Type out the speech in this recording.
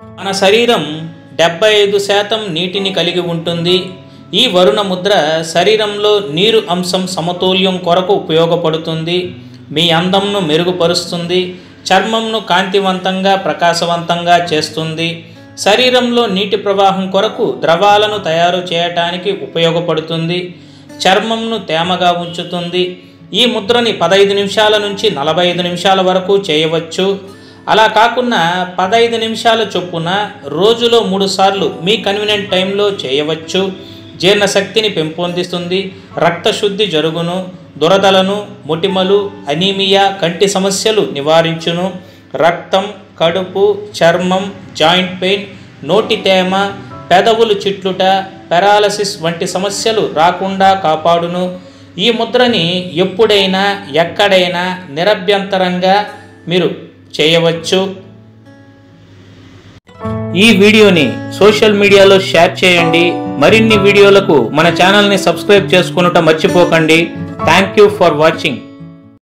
మన శరీరం 75% నీటిని కలిగి ఉంటుంది. ఈ వరుణ ముద్ర శరీరంలో నీరు అంశం సమతుల్యం కొరకు ఉపయోగపడుతుంది. మీ అందంను మెరుగుపరుస్తుంది. చర్మంను కాంతివంతంగా ప్రకాశవంతంగా చేస్తుంది. శరీరంలో నీటి ప్రవాహం కొరకు ద్రవాలను తయారు చేయటానికి ఉపయోగపడుతుంది. చర్మంను తేమగా ఉంచుతుంది. ఈ ముద్రని 15 నిమిషాల నుంచి 45 నిమిషాల వరకు చేయవచ్చు. అలా కాకుండా 15 నిమిషాల చొప్పున రోజులో 3 సార్లు మీ కన్వీనియంట్ టైంలో చేయవచ్చు. జీర్ణశక్తిని పెంపొందిస్తుంది. రక్తశుద్ధి జరుగును. దురదలను, మొటిమలు, అనీమియా, కంటి సమస్యలు నివారించును. రక్తం, కడుపు, చర్మం, జాయింట్ పెయిన్, నోటి తేమ, పెదవులు చిట్లుట, పెరాలసిస్ వంటి సమస్యలు రాకుండా కాపాడును. ఈ ముద్రని ఎప్పుడైనా ఎక్కడైనా నిరభ్యంతరంగా మీరు చేయవచ్చు. ఈ వీడియోని సోషల్ మీడియాలో షేర్ చేయండి. మరిన్ని వీడియోలకు మన ఛానల్ని సబ్స్క్రైబ్ చేసుకొనుట మర్చిపోకండి. Thank you for watching.